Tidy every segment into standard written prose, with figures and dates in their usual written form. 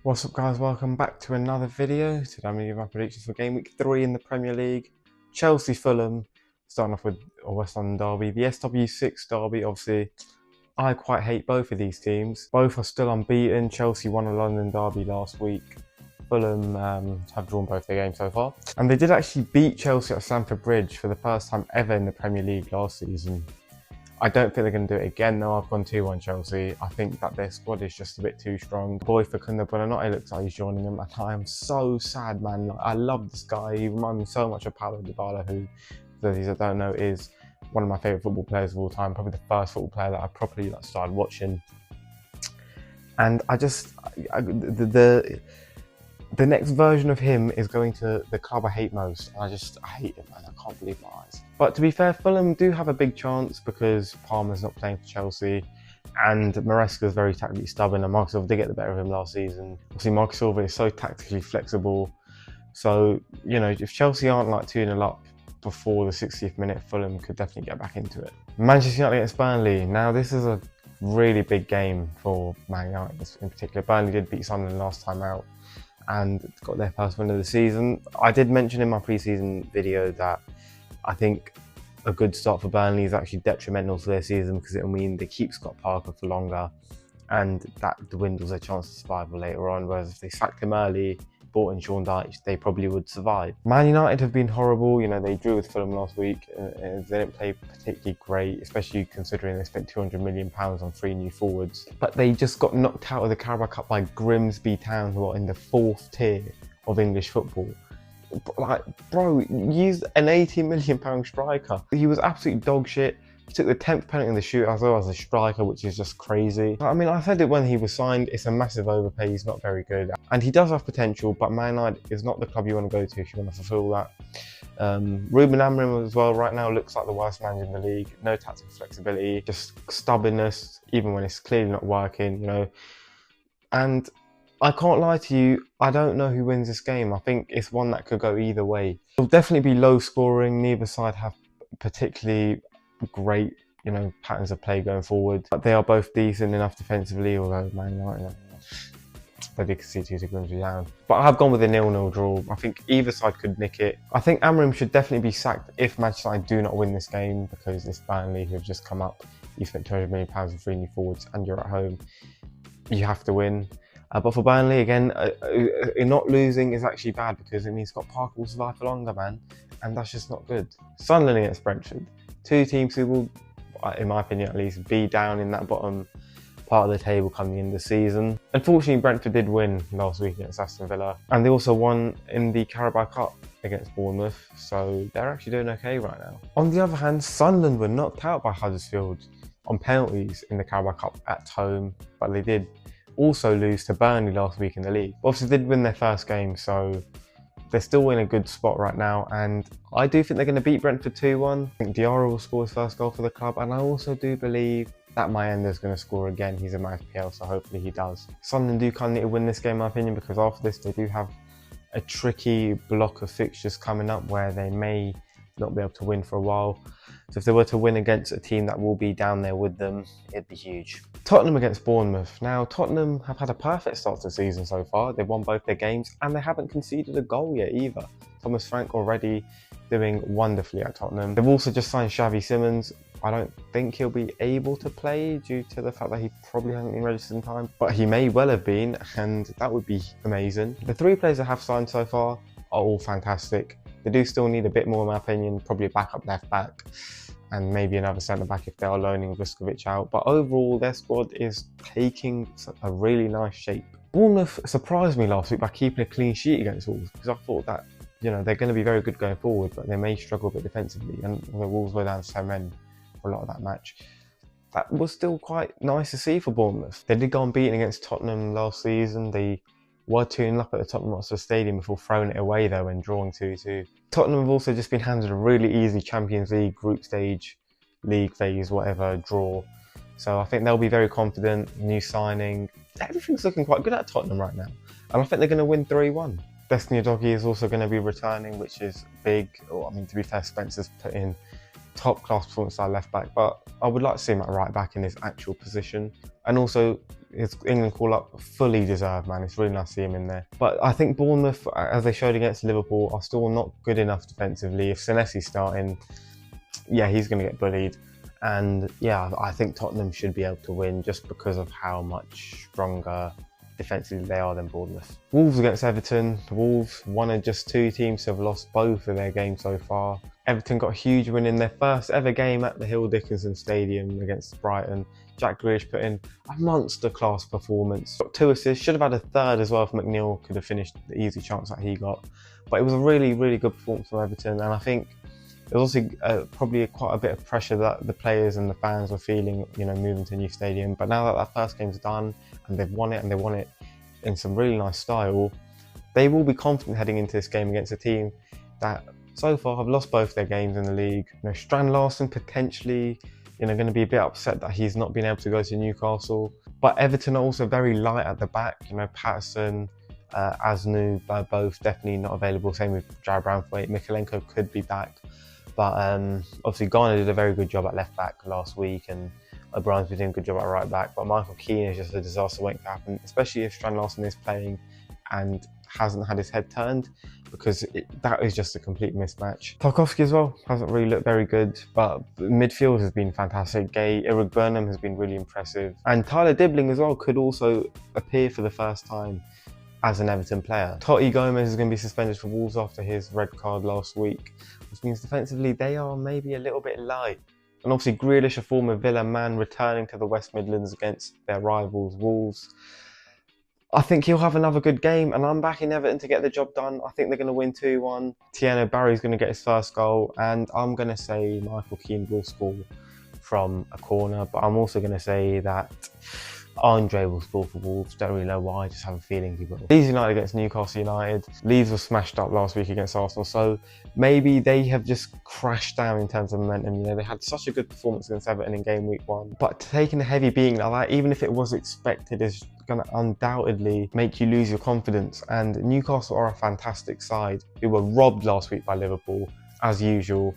What's up guys, welcome back to another video. Today I'm going to give my predictions for game week 3 in the Premier League. Chelsea Fulham, starting off with a West London derby. The SW6 derby, obviously I quite hate both of these teams. Both are still unbeaten. Chelsea won a London derby last week. Fulham have drawn both their games so far. And they did actually beat Chelsea at Stamford Bridge for the first time ever in the Premier League last season. I don't think they're going to do it again though. I've gone 2-1 Chelsea. I think that their squad is just a bit too strong. Boy Facundo Buonanotte looks like he's joining them, and I am so sad, man. Like, I love this guy. He reminds me so much of Paulo Dybala, who, for those that don't know, is one of my favourite football players of all time. Probably the first football player that I properly started watching. And the next version of him is going to the club I hate most. I hate him, man. I can't believe my eyes. But to be fair, Fulham do have a big chance because Palmer's not playing for Chelsea and Maresca's very tactically stubborn, and Marco Silva did get the better of him last season. Obviously, Marco Silva is so tactically flexible. So, you know, if Chelsea aren't like 2-0 up before the 60th minute, Fulham could definitely get back into it. Manchester United against Burnley. Now, this is a really big game for Man United in particular. Burnley did beat Sunderland last time out and got their first win of the season. I did mention in my pre-season video that I think a good start for Burnley is actually detrimental to their season because it will mean they keep Scott Parker for longer and that dwindles their chance of survival later on, whereas if they sacked him early, brought in Sean Dyche, they probably would survive. Man United have been horrible. You know, they drew with Fulham last week. They didn't play particularly great, especially considering they spent £200 million on 3 new forwards. But they just got knocked out of the Carabao Cup by Grimsby Town, who are in the 4th tier of English football. Like, bro, use an £80 million striker. He was absolute dog shit. He took the 10th penalty in the shootout as well as a striker, which is just crazy. I mean, I said it when he was signed, it's a massive overpay, he's not very good. And he does have potential, but Man United is not the club you want to go to if you want to fulfill that. Ruben Amorim as well right now looks like the worst manager in the league. No tactical flexibility, just stubbornness, even when it's clearly not working, you know. And I can't lie to you, I don't know who wins this game. I think it's one that could go either way. It'll definitely be low scoring. Neither side have particularly great, you know, patterns of play going forward, but they are both decent enough defensively, although Man United, they did concede 2 to Grimsby down. But I've gone with a 0-0 draw. I think either side could nick it. I think Amorim should definitely be sacked if Manchester United do not win this game, because it's Burnley who have just come up. You spent £200 million on 3 new forwards and you're at home. You have to win. But for Burnley, again, not losing is actually bad because it means Scott Parker will survive for longer, man. And that's just not good. Sunderland against Brentford. 2 teams who will, in my opinion at least, be down in that bottom part of the table coming into the season. Unfortunately, Brentford did win last week against Aston Villa. And they also won in the Carabao Cup against Bournemouth. So they're actually doing okay right now. On the other hand, Sunderland were knocked out by Huddersfield on penalties in the Carabao Cup at home. But they did also lose to Burnley last week in the league. Obviously, they did win their first game, so they're still in a good spot right now, and I do think they're going to beat Brentford 2-1. I think Diarra will score his first goal for the club, and I also do believe that Mayenda's going to score again. He's in my FPL, so hopefully he does. Sunderland do kind of need to win this game, in my opinion, because after this they do have a tricky block of fixtures coming up where they may not be able to win for a while. So if they were to win against a team that will be down there with them, it'd be huge. Tottenham against Bournemouth. Now, Tottenham have had a perfect start to the season so far. They've won both their games and they haven't conceded a goal yet either. Thomas Frank already doing wonderfully at Tottenham. They've also just signed Xavi Simons. I don't think he'll be able to play due to the fact that he probably hasn't been registered in time, but he may well have been, and that would be amazing. The 3 players that have signed so far are all fantastic. They do still need a bit more, in my opinion, probably a backup left back and maybe another centre back if they are loaning Vuskovic out. But overall, their squad is taking a really nice shape. Bournemouth surprised me last week by keeping a clean sheet against Wolves, because I thought that, you know, they're going to be very good going forward, but they may struggle a bit defensively. And the Wolves were down to 10 men for a lot of that match. That was still quite nice to see for Bournemouth. They did go unbeaten against Tottenham last season. They were 2-0 up at the Tottenham Hotspur Stadium before throwing it away though and drawing 2-2. Tottenham have also just been handed a really easy Champions League group stage, league phase, whatever, draw. So I think they'll be very confident, new signing. Everything's looking quite good at Tottenham right now. And I think they're going to win 3-1. Destiny Udogie is also going to be returning, which is big. I mean, to be fair, Spencer's put in top class performance at left back, but I would like to see him at right back in his actual position. And also, his England call-up fully deserved, man. It's really nice to see him in there. But I think Bournemouth, as they showed against Liverpool, are still not good enough defensively. If Senesi's starting, yeah, he's going to get bullied. And yeah, I think Tottenham should be able to win just because of how much stronger defensively they are than Bournemouth. Wolves against Everton. The Wolves, one of just two teams to have lost both of their games so far. Everton got a huge win in their first ever game at the Hill Dickinson Stadium against Brighton. Jack Grealish put in a monster class performance. Got 2 assists, should have had a third as well if McNeil could have finished the easy chance that he got. But it was a really, really good performance from Everton, and I think there was also probably quite a bit of pressure that the players and the fans were feeling, you know, moving to a new stadium. But now that that first game's done and they've won it, and they won it in some really nice style, they will be confident heading into this game against a team that so far have lost both their games in the league. You know, Strand Larsen potentially, you know, going to be a bit upset that he's not been able to go to Newcastle. But Everton are also very light at the back. You know, Patterson, Asnu, both definitely not available. Same with Jared Branthwaite. Mikalenko could be back. But obviously Garner did a very good job at left back last week, and O'Brien's been doing a good job at right back. But Michael Keane is just a disaster waiting to happen, especially if Strand Larsen is playing and hasn't had his head turned, because that is just a complete mismatch. Tarkowski as well hasn't really looked very good, but midfield has been fantastic. Eric Burnham has been really impressive, and Tyler Dibbling as well could also appear for the first time as an Everton player. Totti Gomez is going to be suspended for Wolves after his red card last week, which means defensively they are maybe a little bit light. And obviously Grealish, a former Villa man, returning to the West Midlands against their rivals Wolves. I think he'll have another good game, and I'm backing Everton to get the job done. I think they're going to win 2-1. Tieno Barry's going to get his first goal, and I'm going to say Michael Keane will score from a corner, but I'm also going to say that Andre will score for Wolves. Don't really know why, I just have a feeling he will. Leeds United against Newcastle United. Leeds was smashed up last week against Arsenal, so maybe they have just crashed down in terms of momentum. You know, they had such a good performance against Everton in game week 1, but taking a heavy beating like that, even if it was expected, is going to undoubtedly make you lose your confidence. And Newcastle are a fantastic side who were robbed last week by Liverpool, as usual.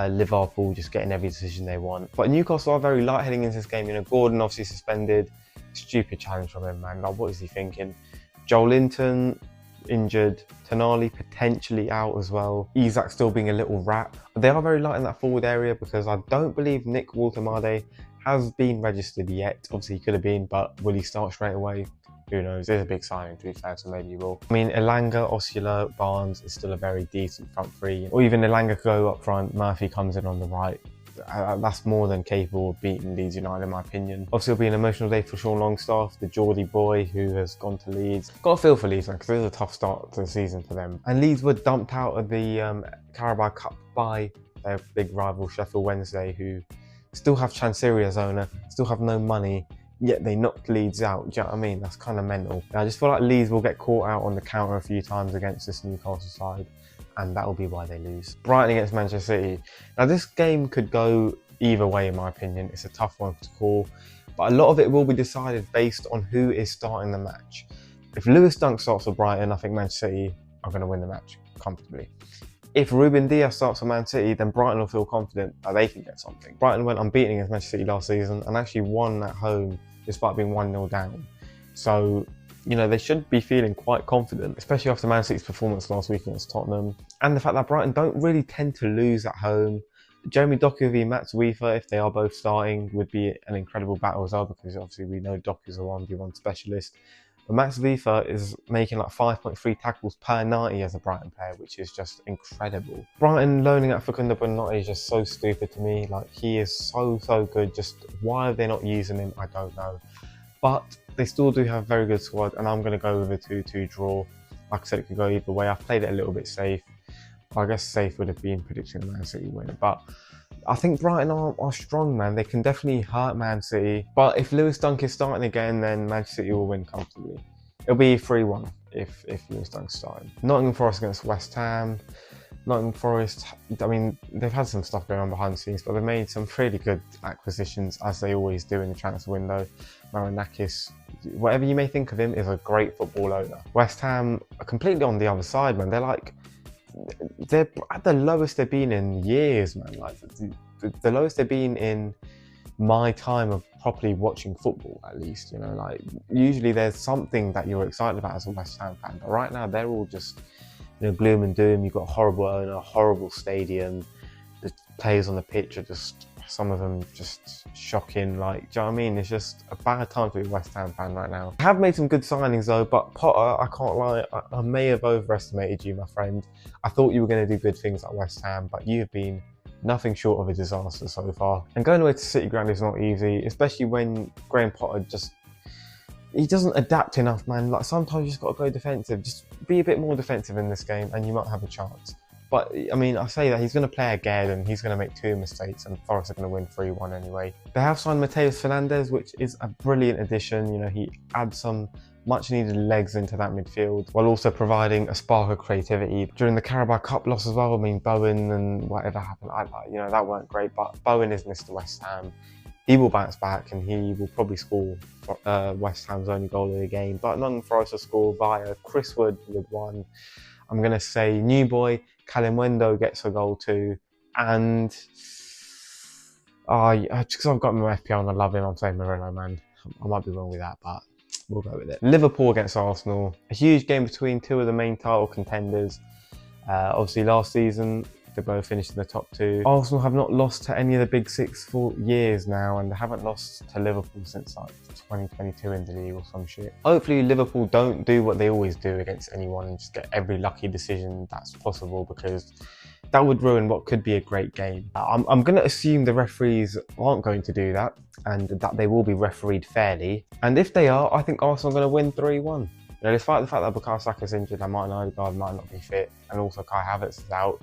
Liverpool just getting every decision they want. But Newcastle are very light heading into this game. You know, Gordon obviously suspended. Stupid challenge from him, man. Like, what is he thinking? Joel Linton injured. Tonali potentially out as well. Isak still being a little rat. They are very light in that forward area, because I don't believe Nick Woltemade has been registered yet. Obviously he could have been, but will he start straight away? Who knows? It's a big signing, to be fair, so maybe he will. I mean, Elanga, Osula, Barnes is still a very decent front three. Or even Elanga could go up front, Murphy comes in on the right. That's more than capable of beating Leeds United, in my opinion. Obviously, it'll be an emotional day for Sean Longstaff, the Geordie boy who has gone to Leeds. Got a feel for Leeds, man, because it was a tough start to the season for them. And Leeds were dumped out of the Carabao Cup by their big rival Sheffield Wednesday, who still have Chansiri as owner, still have no money, yet they knocked Leeds out. Do you know what I mean? That's kind of mental. I just feel like Leeds will get caught out on the counter a few times against this Newcastle side, and that will be why they lose. Brighton against Manchester City. Now, this game could go either way, in my opinion. It's a tough one to call, but a lot of it will be decided based on who is starting the match. If Lewis Dunk starts for Brighton, I think Manchester City are going to win the match comfortably. If Ruben Dias starts for Man City, then Brighton will feel confident that they can get something. Brighton went unbeaten against Manchester City last season and actually won at home despite being 1-0 down. So, you know, they should be feeling quite confident, especially after Man City's performance last week against Tottenham. And the fact that Brighton don't really tend to lose at home. Jeremy Doku v Matt Weaver, if they are both starting, would be an incredible battle as well, because obviously we know Doku's a 1v1 specialist. But Max Weaver is making like 5.3 tackles per 90 as a Brighton player, which is just incredible. Brighton loaning out Facundo Bonanotte is just so stupid to me. Like, he is so good. Just why are they not using him? I don't know. But they still do have a very good squad, and I'm going to go with a 2-2 draw. Like I said, it could go either way. I've played it a little bit safe. I guess safe would have been predicting a Man City win, but I think Brighton are strong, man. They can definitely hurt Man City. But if Lewis Dunk is starting again, then Manchester City will win comfortably. It'll be 3-1 if Lewis Dunk's starting. Nottingham Forest against West Ham. Nottingham Forest, I mean, they've had some stuff going on behind the scenes, but they've made some pretty good acquisitions, as they always do in the transfer window. Marinakis, whatever you may think of him, is a great football owner. West Ham are completely on the other side, man. They're like they're at the lowest they've been in years, man. Like the lowest they've been in my time of properly watching football, at least. You know, like usually there's something that you're excited about as a West Ham fan, but right now they're all just, you know, gloom and doom. You've got a horrible owner, horrible stadium. The players on the pitch are just, some of them just shocking. Like, do you know what I mean? It's just a bad time to be a West Ham fan right now. I have made some good signings though, but Potter, I can't lie, I may have overestimated you, my friend. I thought you were going to do good things at West Ham, but you have been nothing short of a disaster so far. And going away to City Ground is not easy, especially when Graham Potter he doesn't adapt enough, man. Like sometimes you just got to go defensive. Just be a bit more defensive in this game and you might have a chance. But I mean, I say that he's going to play again and he's going to make 2 mistakes and Forest are going to win 3-1 anyway. They have signed Matheus Fernandes, which is a brilliant addition. You know, he adds some much needed legs into that midfield while also providing a spark of creativity. During the Carabao Cup loss as well, I mean, Bowen and whatever happened, you know, that weren't great, but Bowen is Mr. West Ham. He will bounce back and he will probably score West Ham's only goal of the game, but Nottingham Forest will score via Chris Wood with 1. I'm going to say new boy Calimundo gets a goal too, and just because I've got him in my FPL and I love him, I'm saying Moreno, man. I might be wrong with that, but we'll go with it. Liverpool against Arsenal, a huge game between 2 of the main title contenders. Obviously last season they both finished in the top 2. Arsenal have not lost to any of the big 6 for years now, and they haven't lost to Liverpool since like 2022 in the league or some shit. Hopefully Liverpool don't do what they always do against anyone and just get every lucky decision that's possible, because that would ruin what could be a great game. I'm going to assume the referees aren't going to do that and that they will be refereed fairly. And if they are, I think Arsenal are going to win 3-1. You know, despite the fact that Bukayo Saka's injured and Martin Odegaard might not be fit, and also Kai Havertz is out,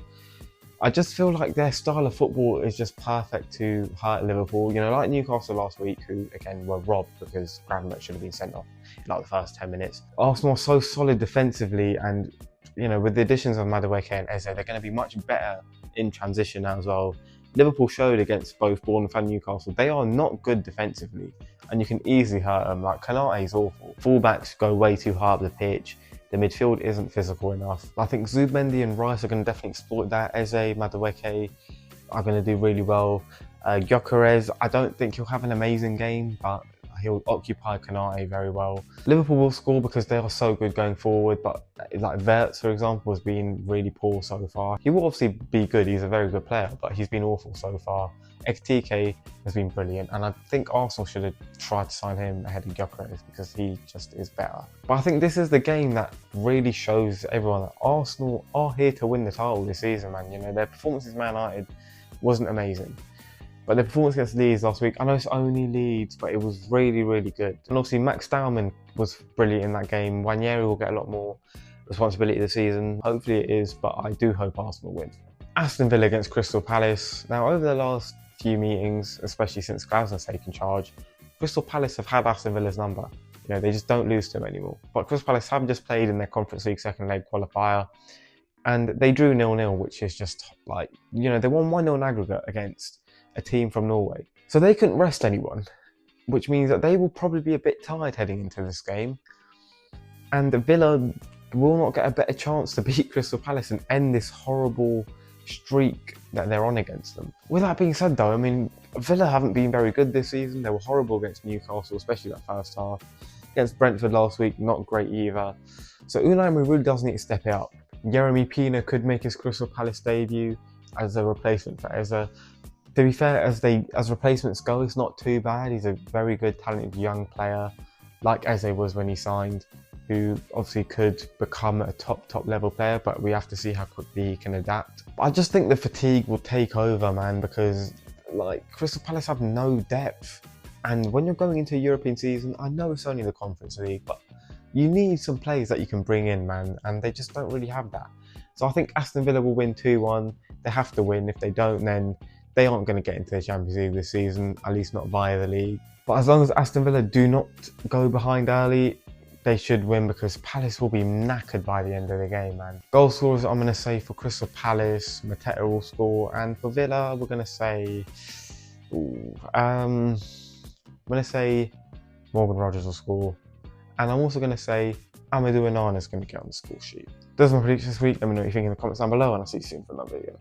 I just feel like their style of football is just perfect to hurt Liverpool. You know, like Newcastle last week, who again were robbed because Gravenberch should have been sent off in like the first 10 minutes. Arsenal are so solid defensively, and you know, with the additions of Madueke and Eze, they're going to be much better in transition now as well. Liverpool showed against both Bournemouth and Newcastle they are not good defensively, and you can easily hurt them. Like Konate is awful. Fullbacks go way too hard up the pitch. The midfield isn't physical enough. I think Zubimendi and Rice are going to definitely exploit that. Eze, Madueke are going to do really well. Gyökeres, I don't think he'll have an amazing game, but he'll occupy Konate very well. Liverpool will score because they are so good going forward, but like Wirtz, for example, has been really poor so far. He will obviously be good, he's a very good player, but he's been awful so far. Ekitike has been brilliant, and I think Arsenal should have tried to sign him ahead of Gyökeres because he just is better. But I think this is the game that really shows everyone that Arsenal are here to win the title this season, man. You know, their performance against Man United wasn't amazing, but the performance against Leeds last week, I know it's only Leeds, but it was really, really good. And obviously Max Dowman was brilliant in that game. Nwaneri will get a lot more responsibility this season. Hopefully it is, but I do hope Arsenal win. Aston Villa against Crystal Palace. Now, over the last few meetings, especially since Glasner's taken charge, Crystal Palace have had Aston Villa's number. You know, they just don't lose to him anymore. But Crystal Palace have just played in their Conference League second leg qualifier, and they drew 0-0, which is just like, you know, they won 1-0 in aggregate against a team from Norway. So they couldn't rest anyone, which means that they will probably be a bit tired heading into this game. And Villa will not get a better chance to beat Crystal Palace and end this horrible streak that they're on against them. With that being said though, I mean, Villa haven't been very good this season. They were horrible against Newcastle, especially that first half. Against Brentford last week, not great either. So Unai Emery really does need to step it up. Yeremy Pina could make his Crystal Palace debut as a replacement for Eze. To be fair, as replacements go, it's not too bad. He's a very good, talented young player, like Eze was when he signed, who obviously could become a top level player, but we have to see how quickly he can adapt. I just think the fatigue will take over, man, because like Crystal Palace have no depth. And when you're going into a European season, I know it's only the Conference League, but you need some players that you can bring in, man, and they just don't really have that. So I think Aston Villa will win 2-1. They have to win. If they don't, then they aren't going to get into the Champions League this season, at least not via the league. But as long as Aston Villa do not go behind early, they should win, because Palace will be knackered by the end of the game, man. Goal scorers, I'm going to say for Crystal Palace, Mateta will score, and for Villa, we're going to say... I'm going to say Morgan Rogers will score, and I'm also going to say Amadou Onana is going to get on the score sheet. Those are my predictions this week. Let me know what you think in the comments down below, and I'll see you soon for another video.